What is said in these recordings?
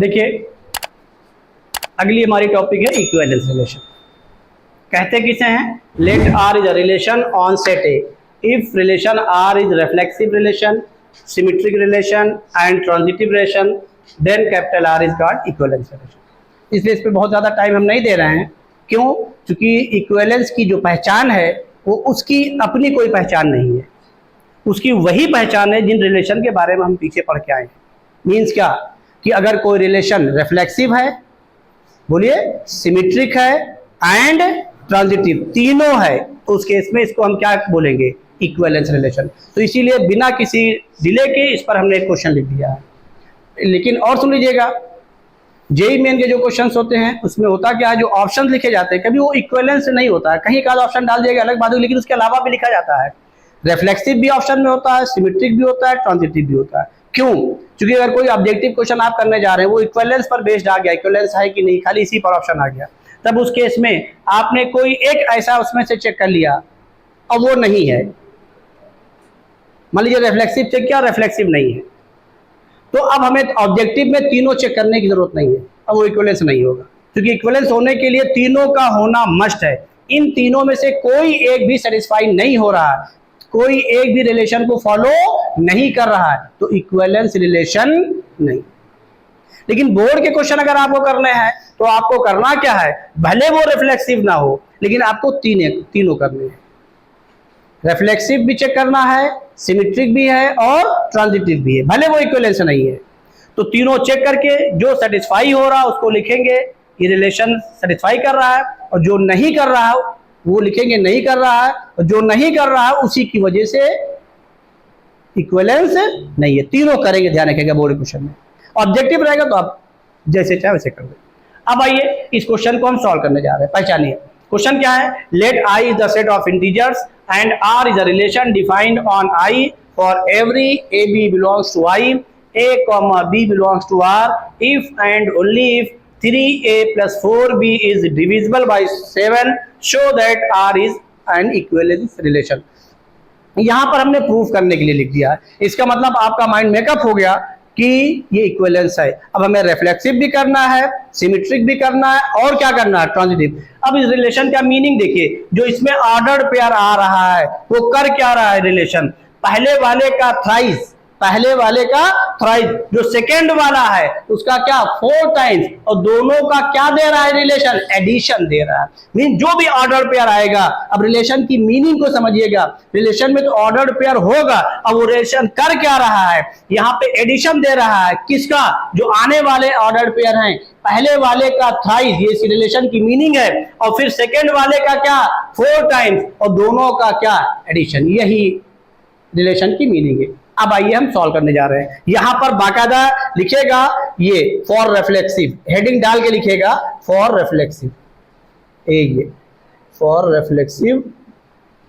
देखिए अगली हमारी टॉपिक है इक्विवेलेंस रिलेशन। कहते किसे हैं? Let R is a relation on set A if relation R is reflexive relation, symmetric relation and transitive relation, then capital R is called equivalence relation. इसलिए इस पर बहुत ज़्यादा टाइम हम नहीं दे रहे हैं। क्यों? क्योंकि इक्विवेलेंस की जो पहचान है वो उसकी अपनी कोई पहचान नहीं है, उसकी वही पहचान है जिन रिलेशन के बारे में हम पीछे पढ़ के आए हैं। मीन्स क्या कि अगर कोई रिलेशन रिफ्लेक्सिव है, बोलिए सिमेट्रिक है एंड ट्रांजिटिव, तीनों है, तो उस केस में इसको हम क्या बोलेंगे? Equivalence relation. तो इसीलिए बिना किसी डिले के इस पर हमने एक क्वेश्चन लिख दिया है। लेकिन और सुन लीजिएगा, जेई मेन के जो क्वेश्चंस होते हैं उसमें होता क्या है, जो ऑप्शन लिखे जाते हैं कभी वो इक्विवेलेंस नहीं होता है, कहीं का ऑप्शन डाल दिया अलग बात है, लेकिन उसके अलावा भी लिखा जाता है। रिफ्लेक्सिव भी ऑप्शन में होता है, सिमेट्रिक भी होता है, ट्रांजिटिव भी होता है। क्यों? क्योंकि अगर कोई ऑब्जेक्टिव क्वेश्चन आप करने जा रहे हैं वो इक्विवेलेंस पर बेस्ड आ गया, इक्विवेलेंस है कि नहीं, खाली इसी पर ऑप्शन आ गया, तब उस केस में आपने कोई एक ऐसा उसमें से चेक कर लिया और वो नहीं है, मान लीजिए रिफ्लेक्सिव चेक किया, रिफ्लेक्सिव नहीं है, तो अब हमें ऑब्जेक्टिव में तीनों चेक करने की जरूरत नहीं है, अब वो इक्विवेलेंस नहीं होगा। क्योंकि इक्विवेलेंस होने के लिए तीनों का होना मस्ट है। इन तीनों में से कोई एक भी सेटिस्फाई नहीं हो रहा है, कोई एक भी रिलेशन को फॉलो नहीं कर रहा है, तो इक्विवेलेंस रिलेशन नहीं। लेकिन बोर्ड के क्वेश्चन अगर आपको करने हैं तो आपको करना क्या है? भले वो रिफ्लेक्सिव ना हो लेकिन आपको तीनों करने हैं। रिफ्लेक्सिव भी चेक करना है, सिमेट्रिक भी है और ट्रांजिटिव भी है, भले वो इक्विवेलेंस नहीं है। तो तीनों चेक करके जो सेटिस्फाई हो रहा है उसको लिखेंगे, ये रिलेशन सेटिस्फाई कर रहा है, और जो नहीं कर रहा है वो लिखेंगे नहीं कर रहा है, और जो नहीं कर रहा है उसी की वजह से इक्विवेलेंस नहीं है। तीनों करेंगे, ध्यान रखिएगा बोर्ड क्वेश्चन में। ऑब्जेक्टिव रहेगा तो आप जैसे चाहे वैसे कर दें। अब आइए इस क्वेश्चन को हम सॉल्व करने जा रहे हैं। पहचानिए क्वेश्चन क्या है। Let I is the set of integers and R is a relation defined on I for every A B belongs to I, a comma b belongs to r if and only if 3a plus 4b is divisible by 7, show that r is an equivalence relation। यहां पर हमने proof करने के लिए लिख दिया है। इसका मतलब आपका माइंड मेकअप हो गया कि ये इक्विवेलेंस है। अब हमें रिफ्लेक्सिव भी करना है, सिमेट्रिक भी करना है, और क्या करना है? ट्रांजिटिव। अब इस रिलेशन का मीनिंग देखिए, जो इसमें ऑर्डर्ड पेयर आ रहा है वो कर क्या रहा है? रिलेशन पहले वाले का थ्राइस, पहले वाले का थ्राइस, जो सेकेंड वाला है उसका क्या? 4 टाइम्स, और दोनों का क्या दे रहा है? रिलेशन एडिशन दे रहा है। मीन जो भी ऑर्डर पेयर आएगा, अब रिलेशन की मीनिंग को समझिएगा, रिलेशन में तो ऑर्डर पेयर होगा, अब वो रिलेशन कर क्या रहा है? यहाँ पे एडिशन दे रहा है। किसका? जो आने वाले ऑर्डर पेयर हैं, पहले वाले का थ्राइस, ये इस रिलेशन की मीनिंग है, और फिर सेकेंड वाले का क्या? 4 टाइम्स, और दोनों का क्या? एडिशन। यही रिलेशन की मीनिंग है। अब आइए हम सॉल्व करने जा रहे हैं। यहां पर बाकायदा लिखेगा ये फॉर रिफ्लेक्सिव, हेडिंग डाल के लिखेगा फॉर रिफ्लेक्सिव, ये फॉर रिफ्लेक्सिव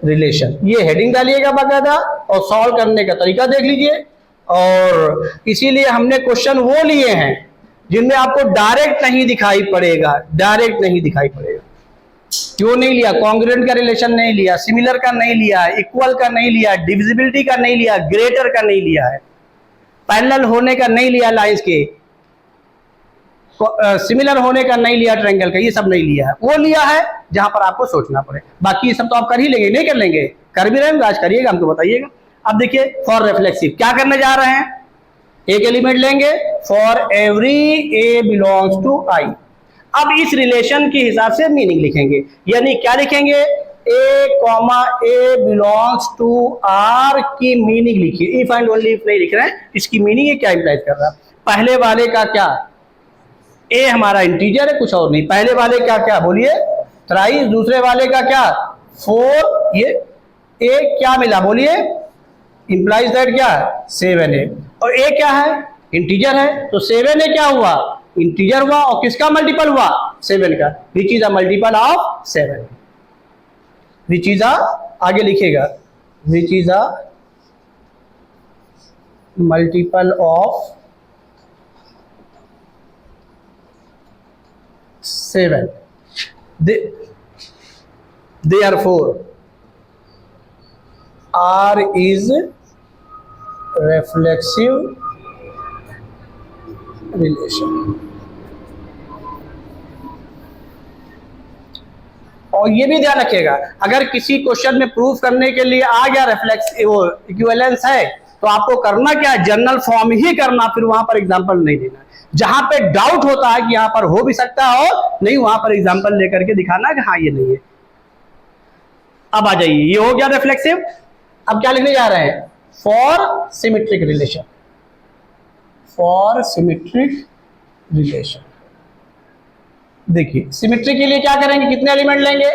रिलेशन, ये हेडिंग डालिएगा बाकायदा, और सॉल्व करने का तरीका देख लीजिए। और इसीलिए हमने क्वेश्चन वो लिए हैं जिनमें आपको डायरेक्ट नहीं दिखाई पड़ेगा, डायरेक्ट नहीं दिखाई पड़ेगा। क्यों नहीं लिया? कॉन्ग्रुएंट का रिलेशन नहीं लिया, सिमिलर का नहीं लिया, इक्वल का नहीं लिया, डिविजिबिलिटी का नहीं लिया, ग्रेटर का नहीं लिया है, पैरेलल होने का नहीं लिया, लाइंस के सिमिलर होने का नहीं लिया, ट्रायंगल का, ये सब नहीं लिया है। वो लिया है जहां पर आपको सोचना पड़े। बाकी ये सब तो आप कर ही लेंगे, नहीं कर लेंगे? कर भी रहे हैं, आज करिएगा, हमको बताइएगा। अब देखिए फॉर रिफ्लेक्सिव क्या करने जा रहे हैं? एक एलिमेंट लेंगे, for every a belongs to I. अब इस रिलेशन के हिसाब से मीनिंग लिखेंगे, यानी क्या लिखेंगे? A comma A belongs to R की मीनिंग लिखिए। इफ एंड ओनली इफ नहीं लिख रहे हैं, इसकी मीनिंग ये क्या इंप्लाइज कर रहा है? पहले वाले का क्या? ए हमारा इंटीजर है, कुछ और नहीं। पहले वाले का क्या? बोलिए थ्राइस। दूसरे वाले का क्या? 4। ये ए क्या मिला? बोलिए इंप्लाइज दैट क्या? 7 है। और ए क्या है? इंटीजर है, तो 7 ए क्या हुआ? इंटीजर हुआ, और किसका मल्टीपल हुआ? 7 का। विच is a multiple of 7, which is अ, आगे लिखेगा, विच is a multiple of 7। Therefore R is reflexive relation. और ये भी ध्यान रखिएगा, अगर किसी क्वेश्चन में प्रूफ करने के लिए आ गया रिफ्लेक्स वो इक्विवेलेंस है, तो आपको करना क्या है, जनरल फॉर्म ही करना, फिर वहां पर एग्जांपल नहीं देना। जहां पे डाउट होता है कि यहां पर हो भी सकता है और नहीं, वहां पर एग्जांपल लेकर के दिखाना कि हाँ ये नहीं है। अब आ जाइए, ये हो गया रिफ्लेक्सिव। अब क्या लिखने जा रहे हैं, for symmetric relation. For symmetric relation, देखिए सिमेट्री के लिए क्या करेंगे, कितने एलिमेंट लेंगे,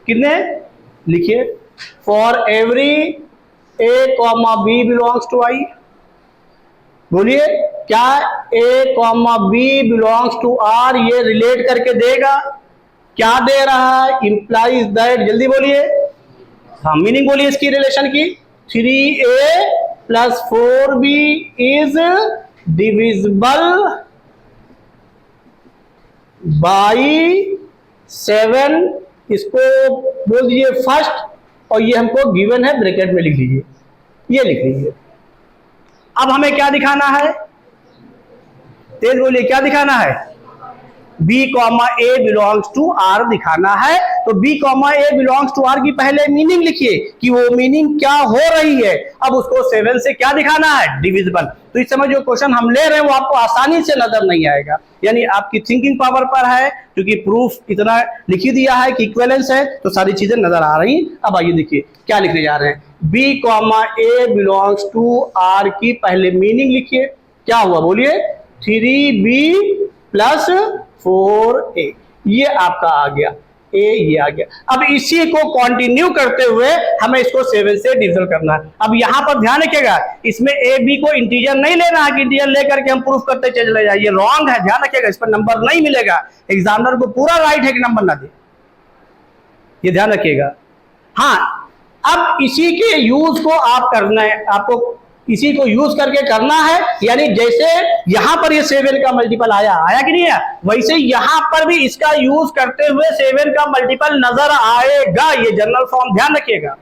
कितने लिखिए, for every a comma b belongs to I. बोलिए क्या a comma b belongs to R ये रिलेट करके देगा, क्या दे रहा है, इंप्लाइज दैट, जल्दी बोलिए, हाँ मीनिंग बोलिए इसकी रिलेशन की, 3a plus 4b is divisible by 7, इसको बोल दीजिए फर्स्ट, और ये हमको गिवन है, ब्रैकेट में लिख लीजिए, ये लिख लीजिए। अब हमें क्या दिखाना है, तेज बोलिए, क्या दिखाना है, b comma A belongs to R दिखाना है। तो b comma A belongs to R की पहले मीनिंग लिखिए कि वो मीनिंग क्या हो रही है। अब उसको 7 से क्या दिखाना है, डिविजिबल। तो इस समय जो क्वेश्चन हम ले रहे हैं वो आपको आसानी से नजर नहीं आएगा, यानी आपकी थिंकिंग पावर पर है, क्योंकि प्रूफ इतना लिख ही दिया है कि इक्विवेलेंस है, तो सारी चीजें नजर आ रही। अब आइए देखिए क्या लिखने जा रहे हैं, b comma A belongs to R की पहले मीनिंग लिखिए, क्या हुआ बोलिए, 3b प्लस 4a, ये आपका आ गया, a ये आ गया। अब इसी को कंटिन्यू करते हुए हमें इसको 7 से डिविजन करना है। अब यहां पर ध्यान रखिएगा, इसमें a b को इंटीजर नहीं लेना है कि इंटीजर लेकर के हम प्रूफ करते चले जाए, ये रॉन्ग है, ध्यान रखिएगा, इस पर नंबर नहीं मिलेगा। एग्जामिनर को पूरा राइट है कि नंबर ना दे, ये ध्यान रखिएगा। हाँ, अब इसी के यूज को आप करना है, आपको इसी को यूज करके करना है, यानी जैसे यहां पर ये 7 का मल्टीपल आया कि नहीं आया, वैसे यहां पर भी इसका यूज करते हुए 7 का मल्टीपल नजर आएगा। ये जनरल फॉर्म ध्यान रखिएगा।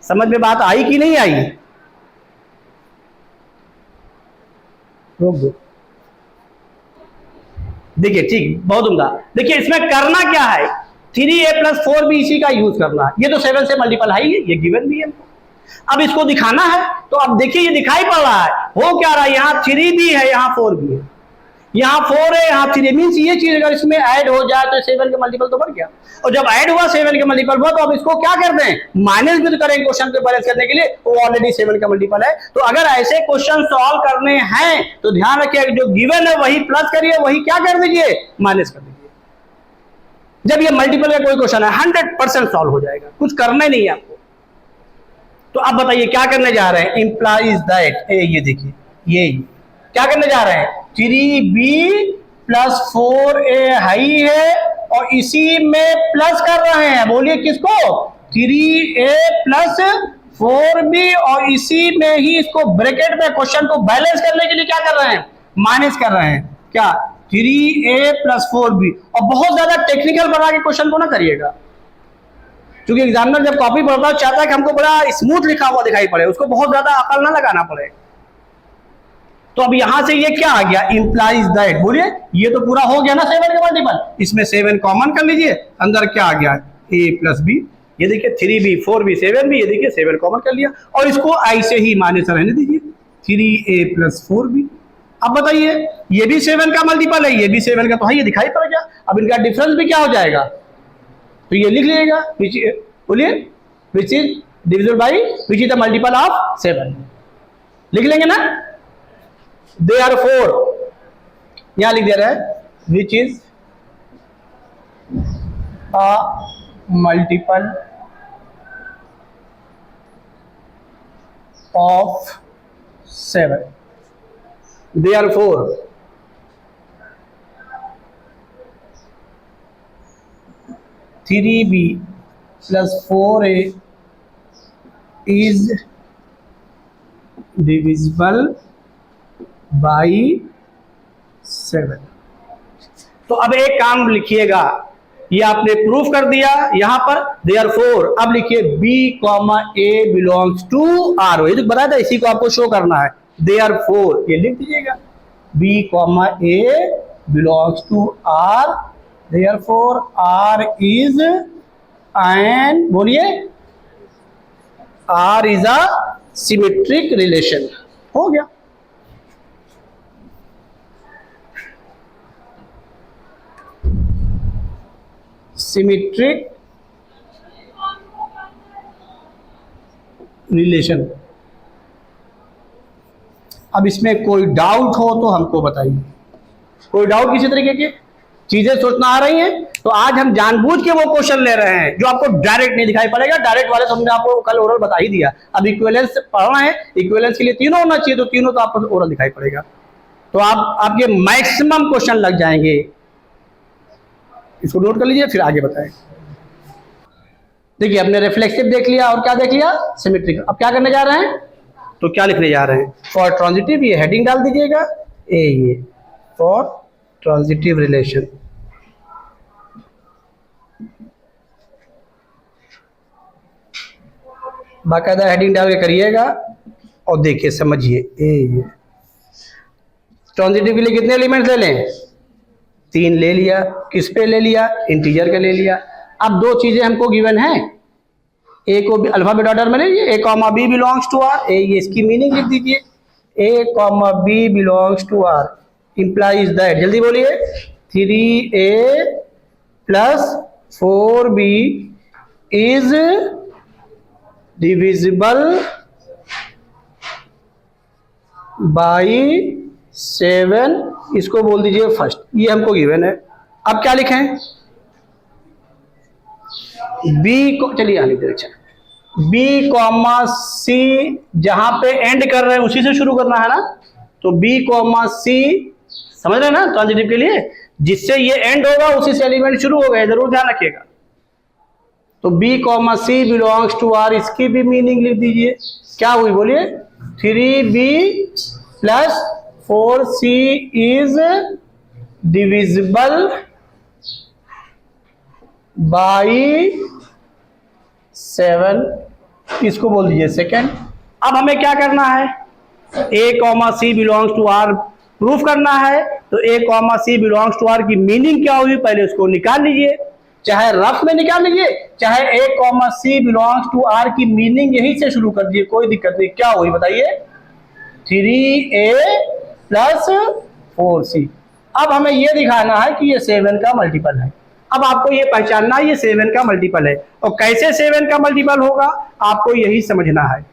समझ में बात आई कि नहीं आई, रोक दो, देखिए ठीक, बहुत उम्दा। देखिए इसमें करना क्या है, 3a प्लस 4b इसी का यूज करना है। ये तो 7 से मल्टीपल है, ये गिवन भी है हमको। अब इसको दिखाना है, तो अब देखिए ये दिखाई पड़ रहा है, हो क्या रहा है, यहाँ 3b है, यहाँ 4b है, यहाँ 4 है, यहाँ 3, मीन्स ये चीज अगर इसमें ऐड हो जाए तो 7 का मल्टीपल तो बढ़ गया। और जब ऐड हुआ 7 का मल्टीपल हुआ, तो अब इसको क्या करते हैं, माइनस भी तो करेंगे क्वेश्चन को बैलेंस करने के लिए, वो ऑलरेडी 7 का मल्टीपल है। तो अगर ऐसे क्वेश्चन सॉल्व करने हैं तो ध्यान रखिए, जो गिवन है वही प्लस करिए, वही क्या कर दीजिए, माइनस कर दीजिए। जब ये मल्टीपल का कोई क्वेश्चन है 100% सॉल्व हो जाएगा, कुछ करना ही नहीं है आपको। तो अब बताइए क्या करने जा रहे हैं, इंप्लाइज दैट, ये देखिए ये क्या करने जा रहे हैं, 3b प्लस 4a हाई है, और इसी में प्लस कर रहे हैं, बोलिए किसको, 3a प्लस 4b, और इसी में ही इसको ब्रैकेट में क्वेश्चन को बैलेंस करने के लिए क्या कर रहे हैं, माइनस कर रहे हैं, क्या 3a प्लस 4b। और बहुत ज्यादा टेक्निकल बना के क्वेश्चन को ना करिएगा, क्योंकि एग्जामिनर जब कॉपी पढ़ता है चाहता है कि हमको बड़ा स्मूथ लिखा हुआ दिखाई पड़े, उसको बहुत ज्यादा अकल ना लगाना पड़े। तो अब यहां से ये क्या आ गया, इंप्लाइज दैट, बोलिए ये तो पूरा हो गया ना 7 का मल्टीपल, इसमें 7 कॉमन कर लीजिए, अंदर क्या आ गया, a प्लस b, ये देखिए 3b 4b 7b, ये देखिए 7 कॉमन कर लिया, और इसको ऐसे ही माइनस रहने दीजिए, 3a प्लस 4b। अब बताइए ये भी 7 का मल्टीपल है, ये भी 7 का, तो है, ये दिखाई पड़ गया। अब इनका डिफरेंस भी क्या हो जाएगा, तो ये लिख लीजिएगा, बोलिए which is divisible by which is the multiple of 7, लिख लेंगे ना। देयरफॉर यहां लिख दे रहा है which is a multiple of 7, therefore three B plus 4a is divisible by 7। तो अब एक काम लिखिएगा, ये आपने प्रूफ कर दिया यहां पर, देयरफॉर अब लिखिए b comma a belongs to r, ये तो बताया था, इसी को आपको शो करना है, देयरफॉर ये लिख दीजिएगा, b comma A belongs to R, therefore R is N, बोलिए, R is a symmetric relation. हो गया। Symmetric relation. अब इसमें कोई डाउट हो तो हमको बताइए, कोई डाउट किसी तरीके की चीजें सोचना आ रही हैं तो आज हम जानबूझ के वो क्वेश्चन ले रहे हैं जो आपको डायरेक्ट नहीं दिखाई पड़ेगा। डायरेक्ट वाले तो हमने आपको कल ओरल बता ही दिया। अब इक्विवेलेंस पढ़ना है, इक्विवेलेंस के लिए तीनों होना चाहिए, तो तीनों तो आपको ओरल दिखाई पड़ेगा, तो आपके मैक्सिमम क्वेश्चन लग जाएंगे। इसको नोट कर लीजिए, फिर आगे बताएं। देखिए हमने रिफ्लेक्सिव देख लिया और क्या देख लिया, सिमेट्रिक। अब क्या करने जा रहे हैं, तो क्या लिखने जा रहे हैं, फॉर ट्रांजिटिव, ये हेडिंग डाल दीजिएगा, ये फॉर ट्रांजिटिव रिलेशन। बाकायदा हेडिंग डाल के करिएगा और देखिए समझिए। ये ट्रांजिटिव के लिए कितने एलिमेंट्स ले लें, 3 ले लिया। किस पे ले लिया, इंटीजर का ले लिया। अब 2 चीजें हमको गिवन है, ए को अल्फाबेट ऑर्डर में ले लीजिए, a comma b belongs to R, ये इसकी मीनिंग लिख दीजिए, a comma b belongs to R implies that, जल्दी बोलिए, 3a plus 4b is divisible by 7, इसको बोल दीजिए फर्स्ट, ये हमको गिवन है। अब क्या लिखें, बी को, चलिए यहां लिख दे, बी कॉमा सी, जहां पे एंड कर रहे हैं उसी से शुरू करना है ना, तो बी कॉमा सी, समझ रहे हैं ना, ट्रांजिटिव के लिए जिससे ये एंड होगा उसी से एलिमेंट शुरू हो गए, जरूर ध्यान रखिएगा। तो B comma C belongs to R, इसकी भी मीनिंग लिख दीजिए, क्या हुई बोलिए, 3b plus 4c is divisible by 7, इसको बोल दीजिए सेकेंड। अब हमें क्या करना है, a comma C belongs to R proof करना है, तो a comma C belongs to R की मीनिंग क्या हुई पहले उसको निकाल लीजिए, चाहे रफ में निकाल लीजिए, चाहे a comma C belongs to R की मीनिंग यहीं से शुरू कर दीजिए, कोई दिक्कत नहीं। क्या हुई बताइए, 3a प्लस 4c। अब हमें यह दिखाना है कि ये 7 का मल्टीपल है। अब आपको ये पहचानना है ये 7 का मल्टीपल है, और कैसे 7 का मल्टीपल होगा आपको यही समझना है।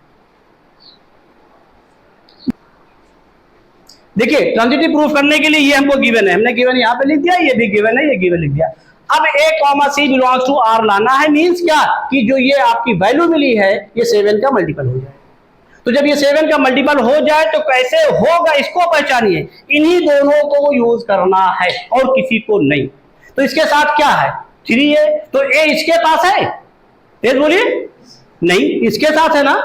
देखिए ट्रांजिटिव प्रूफ करने के लिए ये हमको गिवन है, हमने गिवन यहाँ पे लिख दिया, ये भी गिवन है, ये गिवन लिख दिया। अब a comma C belongs to R लाना है, मींस क्या कि जो ये आपकी वैल्यू मिली है ये 7 का मल्टीपल हो जाए। तो जब ये 7 का मल्टीपल हो जाए तो कैसे होगा इसको पहचानिए, इन्हीं दोनों को यूज करना है और किसी को नहीं। तो इसके साथ क्या है, 3a, तो a इसके पास है, तेज बोलिए, नहीं इसके साथ है ना,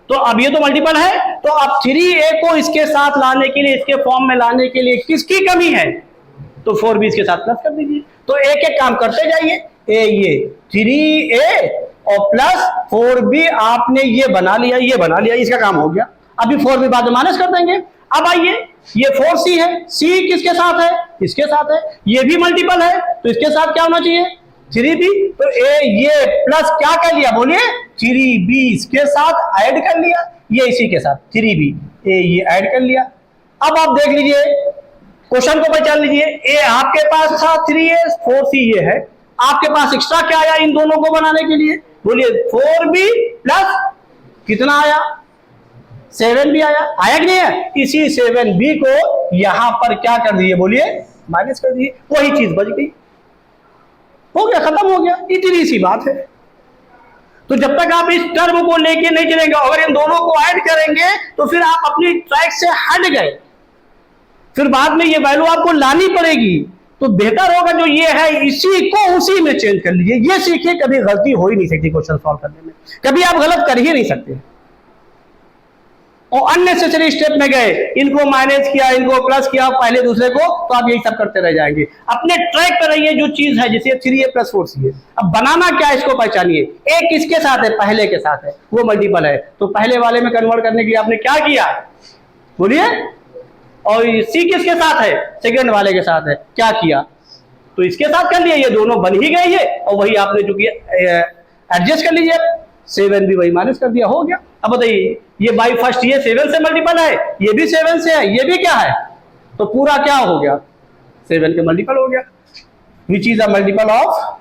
तो अब ये तो मल्टीपल है, तो अब 3a को इसके साथ लाने के लिए, इसके फॉर्म में लाने के लिए किसकी कमी है, तो 4b इसके साथ प्लस कर दीजिए। तो एक एक काम करते जाइए, ये 3a और प्लस 4b आपने ये बना लिया, ये बना लिया, इसका काम हो गया। अभी 4b बाद में माइनस कर देंगे। अब आइए ये 4c है, c किसके साथ है, इसके साथ है, ये भी मल्टीपल है तो इसके साथ क्या होना चाहिए, 3b। तो ये प्लस क्या कर लिया बोलिए, 3b इसके साथ ऐड कर लिया, ये इसी के साथ 3b ये ऐड कर लिया। अब आप देख लीजिए क्वेश्चन को पहचान लीजिए, ए आपके पास था 3a, 4c ये है, आपके पास एक्स्ट्रा क्या आया इन दोनों को बनाने के लिए, बोलिए 4b प्लस कितना आया, 7b आया कि नहीं है। इसी 7b को यहां पर क्या कर दिए बोलिए, माइनस कर दिए, वही चीज बच गई, हो गया, खत्म हो गया, इतनी सी बात है। तो जब तक आप इस टर्म को लेके नहीं चलेंगे, अगर इन दोनों को ऐड करेंगे तो फिर आप अपनी ट्रैक से हट गए, फिर बाद में ये वैल्यू आपको लानी पड़ेगी। तो बेहतर होगा जो ये है इसी को उसी में चेंज कर लीजिए। ये सीखिए, कभी गलती हो ही नहीं सकती क्वेश्चन सॉल्व करने में, कभी आप गलत कर ही नहीं सकते। और अननेसेसरी स्टेप में गए, इनको माइनस किया, इनको प्लस किया, पहले दूसरे को, तो आप यही सब करते रह जाएंगे। अपने ट्रैक पर रहिए, जो चीज है जैसे 3a प्लस 4c है, अब बनाना क्या है इसको पहचानिए। एक किसके साथ है, पहले के साथ है, वो मल्टीपल है, तो पहले वाले में कन्वर्ट करने के लिए आपने क्या किया, बोलिए। और सी किसके साथ है, सेकंड वाले के साथ है, क्या किया तो इसके साथ कर लिया, ये दोनों बन ही गए ये, और वही आपने जो किया एडजस्ट कर लीजिए, 7 भी वही माइनस कर दिया, हो गया। अब बताइए ये बाई फर्स्ट ये 7 से मल्टीपल है, ये भी 7 से है, ये भी क्या है, तो पूरा क्या हो गया 7 के मल्टीपल हो गया। विच is a multiple of,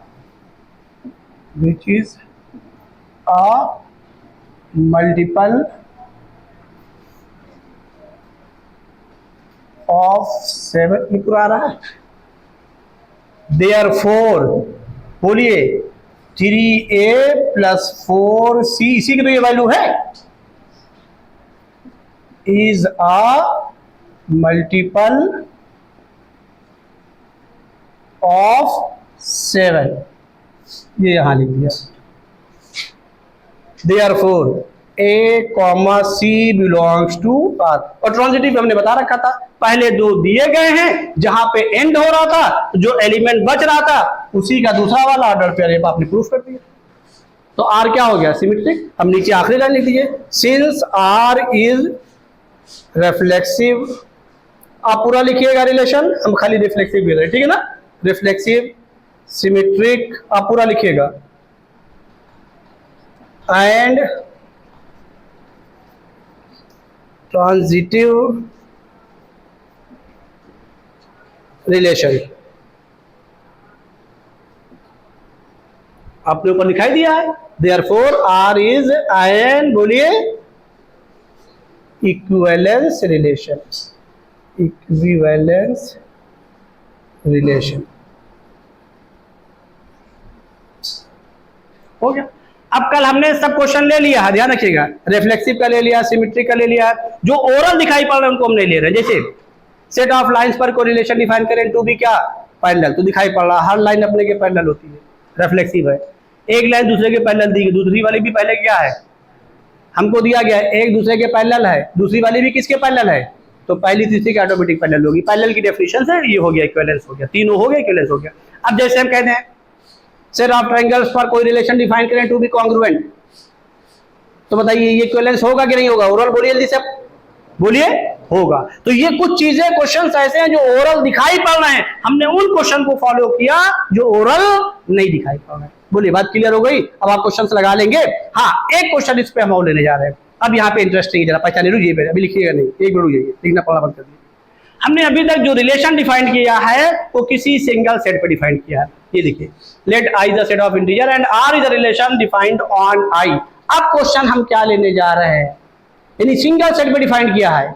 which is a multiple of 7, ये पूरा आ रहा है। Therefore बोलिए 3a प्लस 4c, इसी की तो ये वैल्यू है, इज अ मल्टीपल ऑफ 7, ये यहां लिख दिया। Therefore a comma c belongs to R, और ट्रांजिटिव हमने बता रखा था, पहले दो दिए गए हैं, जहां पे एंड हो रहा था, जो एलिमेंट बच रहा था उसी का दूसरा वाला ऑर्डर पेयर आपने प्रूफ कर दिया। तो R क्या हो गया, सिमेट्रिक। हम नीचे आखिरी लाइन लिख दीजिए, सिंस R इज रिफ्लेक्सिव, आप पूरा लिखिएगा रिलेशन, हम खाली रिफ्लेक्सिव भी रहे, ठीक है ना, रिफ्लेक्सिव सिमेट्रिक आप पूरा लिखिएगा, एंड ट्रांजिटिव रिलेशन, आपने ऊपर दिखाई दिया है। देयरफॉर R इज एन, बोलिए इक्विवेलेंस रिलेशन, इक्विवेलेंस रिलेशन, हो गया। अब कल हमने सब क्वेश्चन ले लिया है, ध्यान रखिएगा, रिफ्लेक्सिव का ले लिया, सिमेट्रिक का ले लिया, जो ओरल दिखाई पड़ रहा है उनको हम नहीं ले रहे। जैसे सेट ऑफ लाइंस पर कोरिलेशन डिफाइन करें टू बी क्या, पैरेलल, तो दिखाई पड़ रहा हर लाइन अपने के पैरेलल होती है, रिफ्लेक्सिव है। एक लाइन दूसरे के पैरेलल दी गई, दूसरी वाली भी पहले क्या है, हमको दिया गया है एक दूसरे के पैरेलल है, दूसरी वाली भी किसके पैरेलल है, तो पहली तीसरी की ऑटोमेटिक पैरेलल होगी। पैरेलल की डेफिनेशन से ये हो गया इक्विवेलेंस हो गया, तीनों हो गए इक्विवेलेंस हो गया। अब जैसे हम कहते हैं सेट ऑफ ट्रायंगल्स पर कोई रिलेशन डिफाइन करें टू बी कॉन्ग्रुएंट, तो बताइए ये इक्विवेलेंस होगा कि नहीं होगा, ओरल बोलिए जल्दी से, बोलिए होगा। तो ये कुछ चीजें क्वेश्चंस ऐसे हैं जो ओरल दिखाई पड़ रहे हैं, हमने उन क्वेश्चन को फॉलो किया जो ओरल नहीं दिखाई पड़ रहे हैं। बोलिए बात क्लियर हो गई। अब आप क्वेश्चंस लगा लेंगे। हाँ एक क्वेश्चन इस पे हम और लेने जा रहे हैं, अब यहाँ पे इंटरेस्टिंग जरा पहचाने, रुकिए अभी लिखिएगा नहीं, एक मिनट रुकिए, लिखना पढ़ना बंद कर दीजिए। हमने अभी तक जो रिलेशन डिफाइन किया है वो किसी सिंगल सेट पे डिफाइन किया है, ये देखिए, let I the set of integer and R is the relation defined on I. अब क्वेश्चन हम क्या लेने जा रहे हैं, यानी सिंगल सेट पे डिफाइन किया है,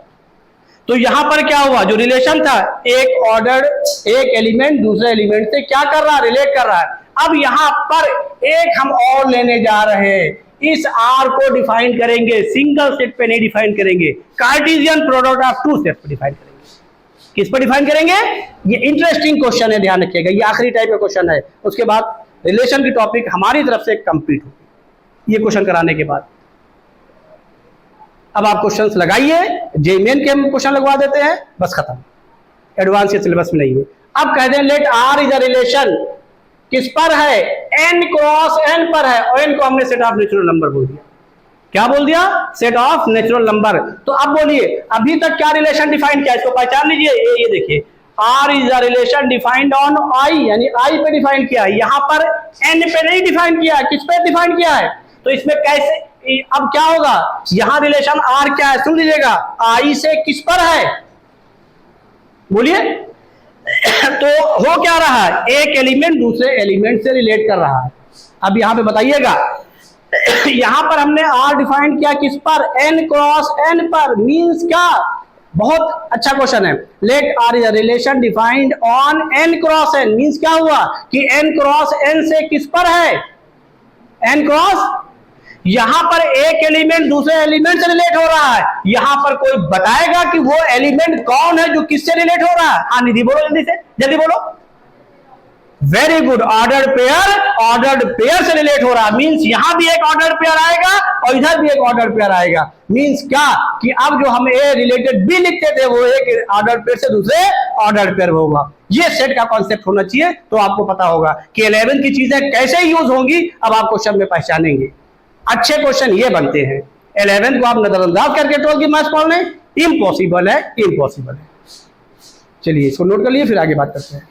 तो यहां पर क्या हुआ, जो रिलेशन था एक ऑर्डर, एक एलिमेंट दूसरे एलिमेंट से क्या कर रहा है, रिलेट कर रहा है। अब यहां पर एक हम और लेने जा रहे हैं, इस आर को डिफाइन करेंगे, सिंगल सेट पे नहीं डिफाइन करेंगे, Cartesian product of two set पे डिफाइन करेंगे। किस पर डिफाइन करेंगे, ये इंटरेस्टिंग क्वेश्चन है, ध्यान रखिएगा, ये आखिरी टाइप का क्वेश्चन है, उसके बाद रिलेशन की टॉपिक हमारी तरफ से कंप्लीट होगी। ये क्वेश्चन कराने के बाद अब आप क्वेश्चंस लगाइए, जे मेन के हम क्वेश्चन लगवा देते हैं, बस खत्म, एडवांस के सिलेबस में नहीं है। अब कहते हैं let R is a relation, किस पर है, n क्रॉस n पर है, और n को हमने सेट ऑफ नेचुरल नंबर बोल दिया। क्या बोल दिया, सेट ऑफ नेचुरल नंबर। तो अब बोलिए अभी तक क्या रिलेशन डिफाइन किया, इसको पहचान लीजिए, ये देखिए, R is a relation defined on I, यानी I पे डिफाइन किया, यहां पर n पे नहीं डिफाइन किया, किस पे डिफाइन किया है, तो इसमें कैसे, अब क्या होगा, यहां रिलेशन R क्या है, सुन लीजिएगा, I से किस पर है, बोलिए तो हो क्या रहा है, एक एलिमेंट दूसरे एलिमेंट से रिलेट कर रहा है। अब यहां पे बताइएगा, यहां पर हमने R डिफाइन किया किस पर, n क्रॉस n पर, मींस क्या, बहुत अच्छा क्वेश्चन है, let R is a relation defined on n cross n, means क्या हुआ कि n क्रॉस n से किस पर है, n क्रॉस, यहां पर एक एलिमेंट दूसरे एलिमेंट से रिलेट हो रहा है, यहां पर कोई बताएगा कि वो एलिमेंट कौन है जो किससे रिलेट हो रहा है, हाँ निधि बोलो जल्दी से, जल्दी बोलो, वेरी गुड, ऑर्डर्ड पेयर से रिलेट हो रहा है, मींस यहां भी एक ऑर्डर्ड पेयर आएगा और इधर भी एक ऑर्डर्ड पेयर आएगा, मींस क्या कि अब जो हम ए रिलेटेड बी लिखते थे वो एक ऑर्डर्ड पेयर से दूसरे ऑर्डर्ड पेयर होगा। ये सेट का कॉन्सेप्ट होना चाहिए, तो आपको पता होगा कि 11 की चीजें कैसे यूज होंगी, अब आप क्वेश्चन में पहचानेंगे। अच्छे क्वेश्चन ये बनते हैं, 11 को आप नजरअंदाज करके 12 की मैथ्स पढ़ लें, इम्पॉसिबल है, इम्पॉसिबल है। चलिए इसको नोट कर लिए, फिर आगे बात करते हैं।